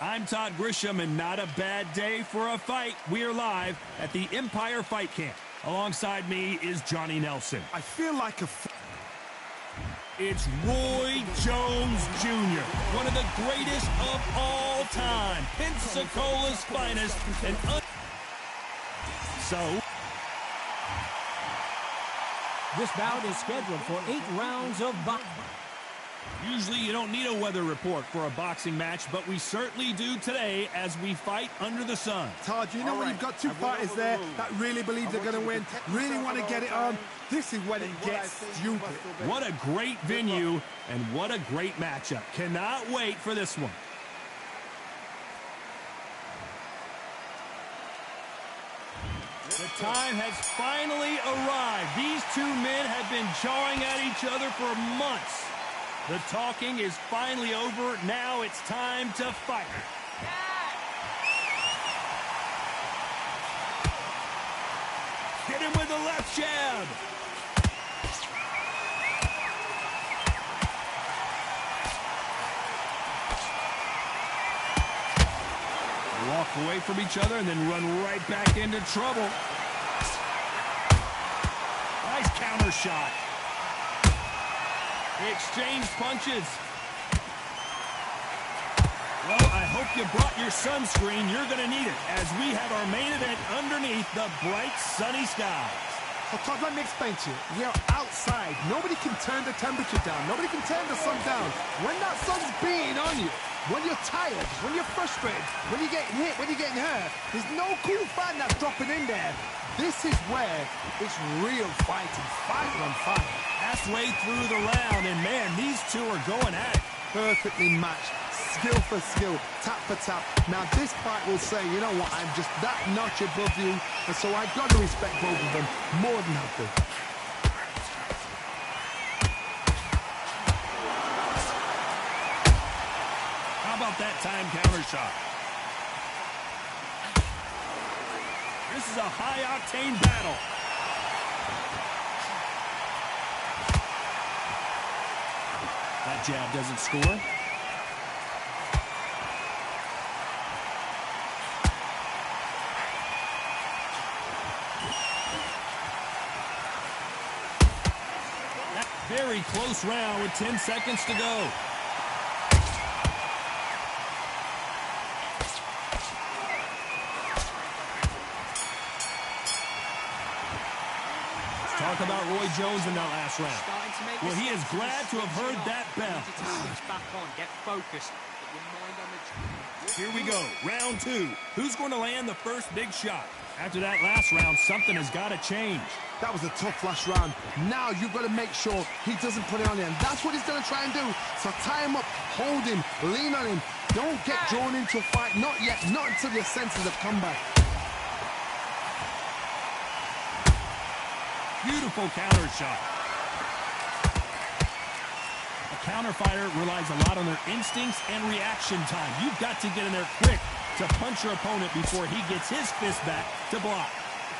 I'm Todd Grisham, and not a bad day for a fight. We are live at the Empire Fight Camp. Alongside me is Johnny Nelson. I feel like It's Roy Jones Jr., one of the greatest of all time, Pensacola's finest, and so this bout is scheduled for 8 rounds of boxing. Usually you don't need a weather report for a boxing match, but we certainly do today as we fight under the sun. Todd, you know when you've got two fighters there that really believe they're going to win, really want to get it on, this is when it gets stupid. What a great venue and what a great matchup. Cannot wait for this one. The time has finally arrived. These two men have been jawing at each other for months. The talking is finally over. Now it's time to fight. Hit him with the left jab. Walk away from each other and then run right back into trouble. Nice counter shot. They exchange punches. Well, I hope you brought your sunscreen. You're going to need it as we have our main event underneath the bright sunny skies. So Todd, let me explain to you. We are outside. Nobody can turn the temperature down. Nobody can turn the sun down. When that sun's beating on you, when you're tired, when you're frustrated, when you're getting hit, when you're getting hurt, there's no cool fan that's dropping in there. This is where it's real fighting, fight on fight. Halfway through the round, and man, these two are going at it. Perfectly matched, skill for skill, tap for tap. Now this fight will say, you know what, I'm just that notch above you, and so I've got to respect both of them more than happy. How about that time counter shot? This is a high-octane battle. That jab doesn't score. That very close round with 10 seconds to go. Talk about Roy Jones in that last round. Well, he is glad to have heard that bell. Here we go, round 2. Who's going to land the first big shot? After that last round, something has got to change. That was a tough last round. Now you've got to make sure he doesn't put it on him. That's what he's going to try and do. So tie him up, hold him, lean on him. Don't get drawn into a fight. Not yet, not until your senses have come back. Beautiful counter shot. A counter fighter relies a lot on their instincts and reaction time. You've got to get in there quick to punch your opponent before he gets his fist back to block.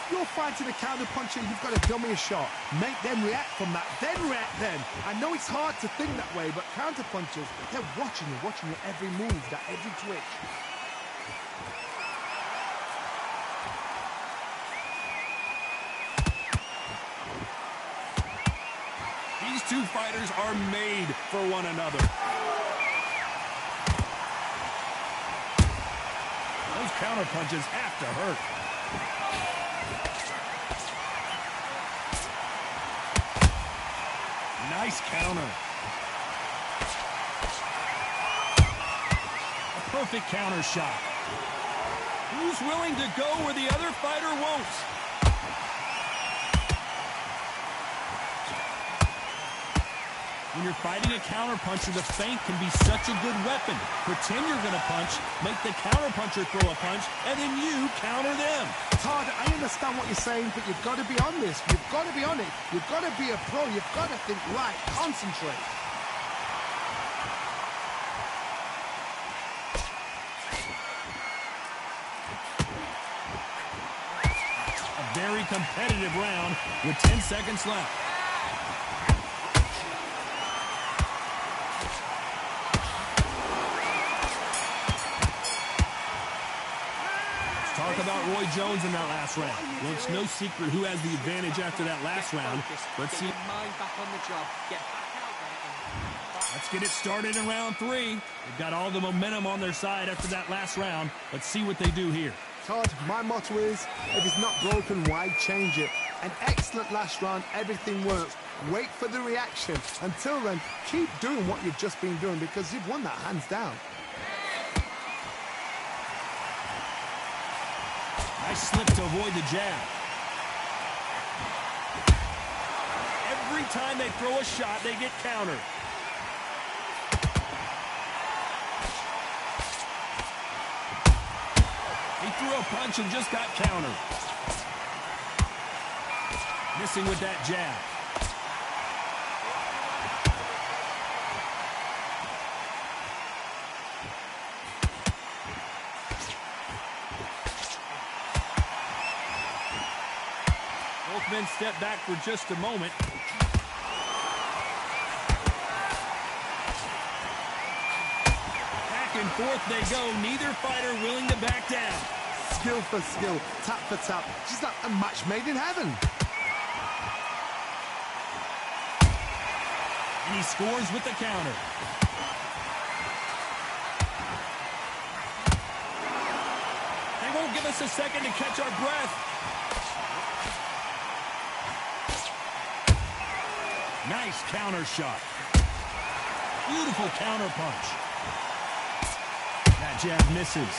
If you're fighting a counter puncher, you've got to dummy a shot. Make them react from that, then react then. I know it's hard to think that way, but counter punchers, they're watching your every move, that every twitch. These two fighters are made for one another. Those counter punches have to hurt. Nice counter. A perfect counter shot. Who's willing to go where the other fighter won't? When you're fighting a counterpuncher, the feint can be such a good weapon. Pretend you're going to punch, make the counterpuncher throw a punch, and then you counter them. Todd, I understand what you're saying, but you've got to be on this. You've got to be on it. You've got to be a pro. You've got to think right. Concentrate. A very competitive round with 10 seconds left. Talk about Roy Jones in that last round. Well, it's no secret who has the advantage after that last round. Let's see. Let's get it started in round 3. They've got all the momentum on their side after that last round. Let's see what they do here. Todd, my motto is, if it's not broken, why change it? An excellent last round, everything works. Wait for the reaction. Until then, keep doing what you've just been doing because you've won that hands down. Nice slip to avoid the jab. Every time they throw a shot, they get countered. He threw a punch and just got countered. Missing with that jab. Both men step back for just a moment. Back and forth they go. Neither fighter willing to back down. Skill for skill, tap for tap. Just like a match made in heaven. And he scores with the counter. They won't give us a second to catch our breath. Nice counter shot. Beautiful counter punch. That jab misses.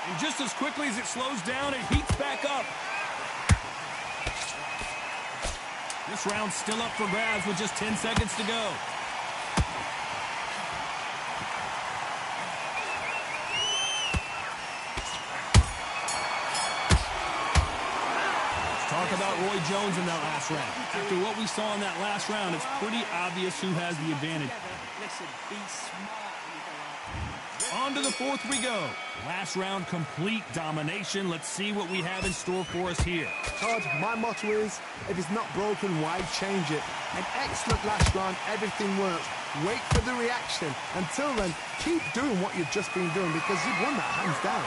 And just as quickly as it slows down, it heats back up. This round's still up for grabs with just 10 seconds to go. Talk about Roy Jones in that last round. After what we saw in that last round, it's pretty obvious who has the advantage. On to the 4th we go. Last round, complete domination. Let's see what we have in store for us here. Todd, my motto is, if it's not broken, why change it? An excellent last round, everything works. Wait for the reaction. Until then, keep doing what you've just been doing because you've won that hands down.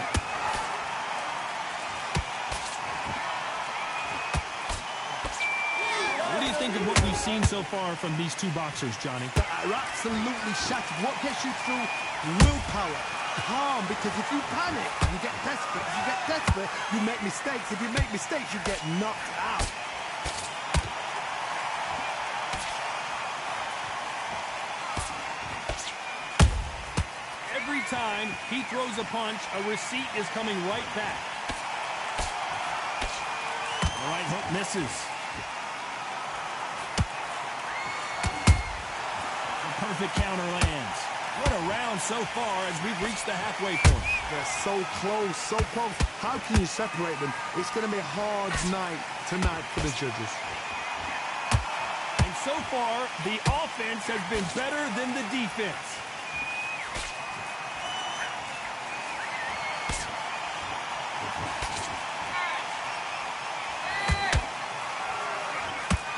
What do you think of what we've seen so far from these two boxers, Johnny? They're absolutely shattered. What gets you through? Willpower. Calm, because if you panic, you get desperate. If you get desperate, you make mistakes. If you make mistakes, you get knocked out. Every time he throws a punch, a receipt is coming right back. The right hook misses. The perfect counter lands. What a round so far as we've reached the halfway point. They're so close, so close. How can you separate them? It's going to be a hard night tonight for the judges. And so far, the offense has been better than the defense.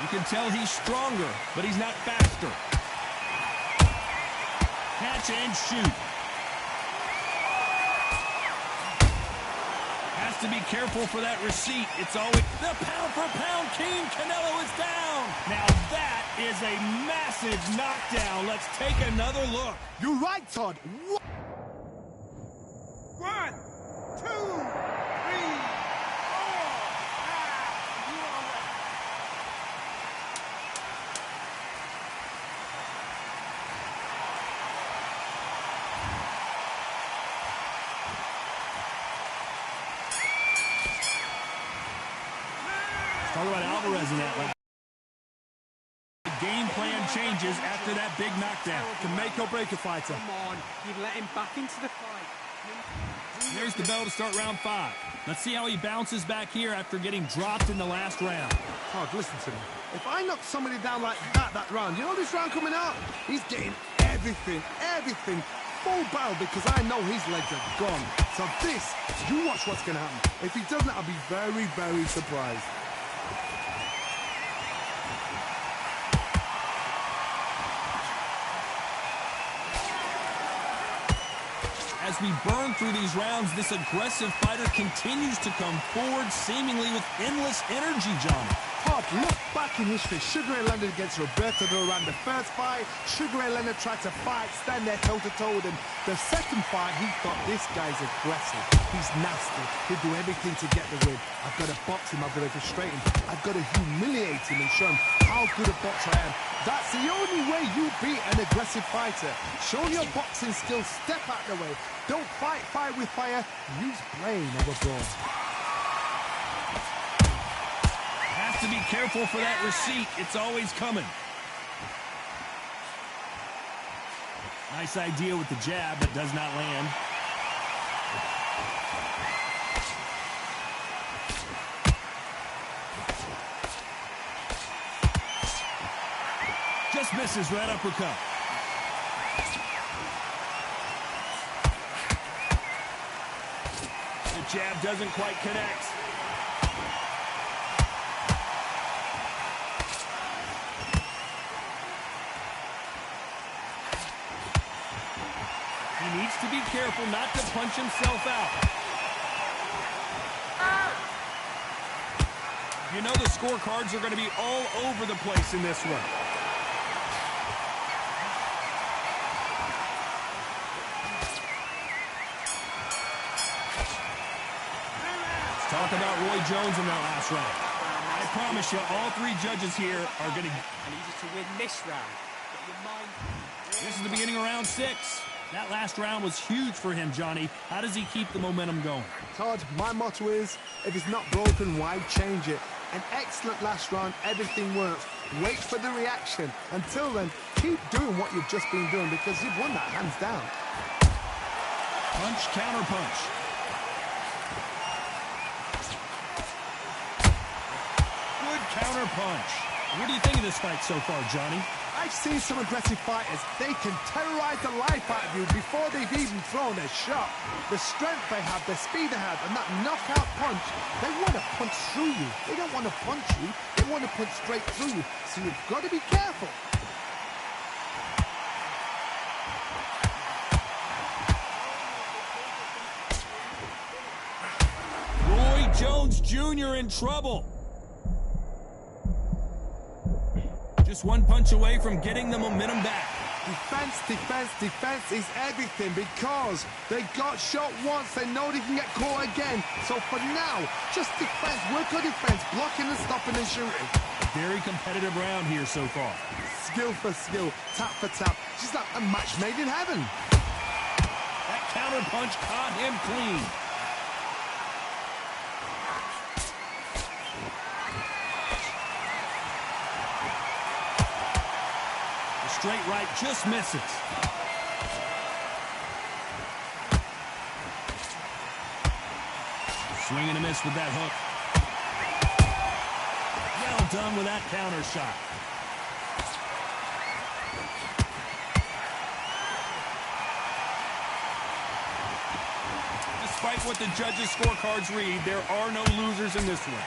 You can tell he's stronger, but he's not faster. Catch and shoot. Has to be careful for that receipt. It's always the pound-for-pound king. Canelo is down. Now that is a massive knockdown. Let's take another look. You're right, Todd. 1, 2, 3, 4. Talk about Alvarez in that last. The game plan changes after that big knockdown. Can make or break a fighter. Come on, you've let him back into the fight. There's the bell to start round 5. Let's see how he bounces back here after getting dropped in the last round. Todd, listen to me. If I knock somebody down like that round, you know this round coming out? He's getting everything, full barrel because I know his legs are gone. So this, you watch what's going to happen. If he doesn't, I'll be very, very surprised. As we burn through these rounds, this aggressive fighter continues to come forward, seemingly with endless energy, Johnny. Todd, look back in history. Sugar Ray Leonard against Roberto Duran. The first fight, Sugar Ray Leonard tried to fight, stand there toe-to-toe with him. The second fight, he thought, this guy's aggressive. He's nasty. He'll do everything to get the win. I've got to box him. I've got to frustrate him. I've got to humiliate him and show him how good a boxer I am. That's the only way you beat an aggressive fighter. Show your boxing skills. Step out the way. Don't fight fire with fire. Use brain over brawn. To be careful for that receipt. It's always coming. Nice idea with the jab, but does not land. Just misses right uppercut. The jab doesn't quite connect. He needs to be careful not to punch himself out. You know the scorecards are going to be all over the place in this one. Let's talk about Roy Jones in that last round. I promise you, all three judges here are going to... I need you to win this round. Get your mind... This is the beginning of round 6. That last round was huge for him, Johnny. How does he keep the momentum going? Todd, my motto is, if it's not broken, why change it? An excellent last round, everything works. Wait for the reaction. Until then, keep doing what you've just been doing because you've won that hands down. Punch, counter punch. Good counter punch. What do you think of this fight so far, Johnny? I've seen some aggressive fighters. They can terrorize the life out of you before they've even thrown a shot. The strength they have, the speed they have, and that knockout punch, they want to punch through you. They don't want to punch you. They want to punch straight through you. So you've got to be careful. Roy Jones Jr. in trouble. Just one punch away from getting the momentum back. Defense, defense, defense is everything because they got shot once. They know they can get caught again. So for now, just defense, work on defense, blocking and stopping and shooting. Very competitive round here so far. Skill for skill, tap for tap. Just like a match made in heaven. That counter punch caught him clean. Straight right just misses. Swing and a miss with that hook. Well done with that counter shot. Despite what the judges' scorecards read, there are no losers in this one.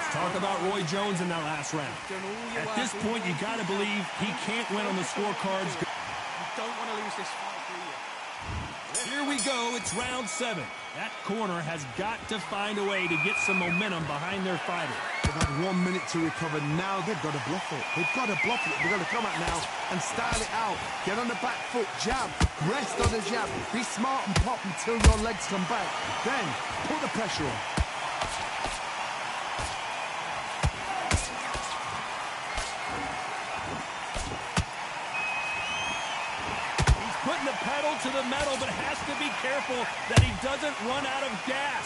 Talk about Roy Jones in that last round. At this point, you got to believe he can't win on the scorecards. You don't want to lose this fight, do you? Here we go. It's round 7. That corner has got to find a way to get some momentum behind their fighter. They've had 1 minute to recover. Now they've got to bluff it. They've got to bluff it. They've got to come out now and style it out. Get on the back foot, jab, rest on the jab. Be smart and pop until your legs come back. Then put the pressure on. Putting the pedal to the metal, but has to be careful that he doesn't run out of gas.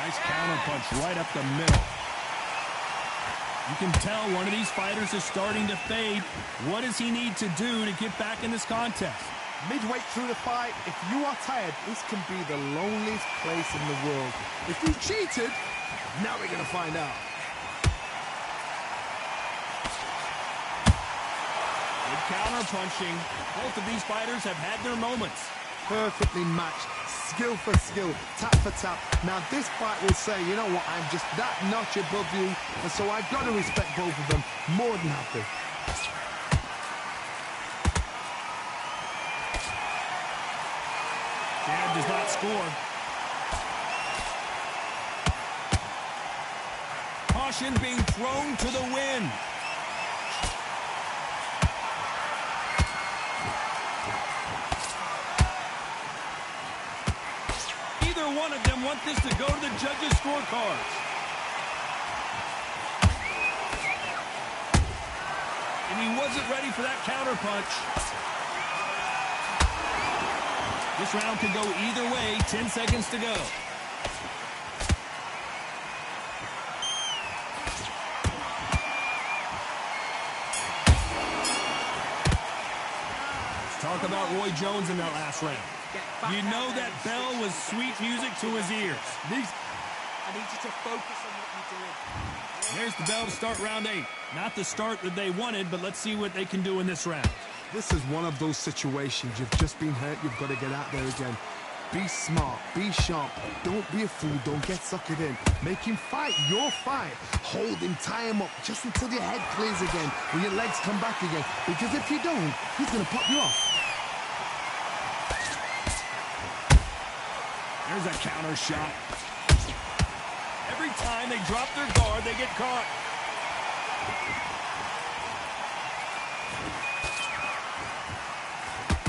Nice counter punch right up the middle. You can tell one of these fighters is starting to fade. What does he need to do to get back in this contest? Midway through the fight, if you are tired, this can be the loneliest place in the world. If you cheated, now we're going to find out. Counter punching. Both of these fighters have had their moments. Perfectly matched. skill for skill, tap for tap. Now this fight will say, you know what, I'm just that notch above you, and so I've got to respect both of them more than happy. Jab does not score. Caution being thrown to the wind. Either one of them want this to go to the judges' scorecards. And he wasn't ready for that counterpunch. This round could go either way. 10 seconds to go. Let's talk about Roy Jones in that last round. You know that bell was sweet music to his ears. I need you to focus on what you're doing. There's the bell to start round 8. Not the start that they wanted, but let's see what they can do in this round. This is one of those situations. You've just been hurt. You've got to get out there again. Be smart. Be sharp. Don't be a fool. Don't get suckered in. Make him fight your fight. Hold him. Tie him up just until your head clears again and your legs come back again. Because if you don't, he's going to pop you off. There's a counter shot. Every time they drop their guard, they get caught.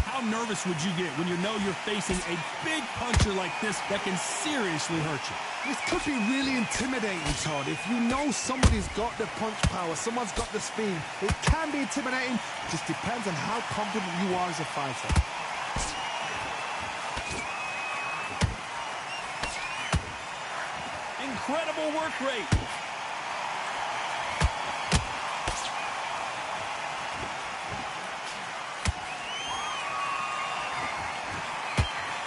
How nervous would you get when you know you're facing a big puncher like this that can seriously hurt you? This could be really intimidating, Todd. If you know somebody's got the punch power, someone's got the speed, it can be intimidating. It just depends on how confident you are as a fighter. Incredible work rate.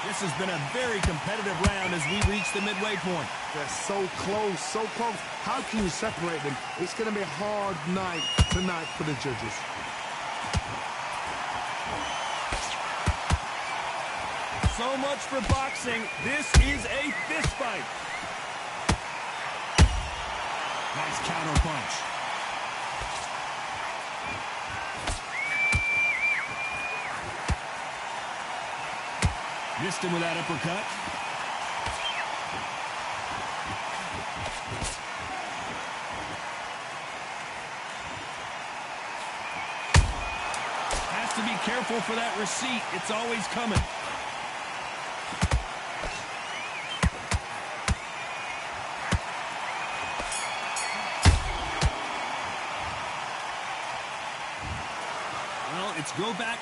This has been a very competitive round as we reach the midway point. They're so close, so close. How can you separate them? It's going to be a hard night tonight for the judges. So much for boxing. This is a fist fight. Nice counter punch. Missed him with that uppercut. Has to be careful for that receipt. It's always coming. Well, it's go back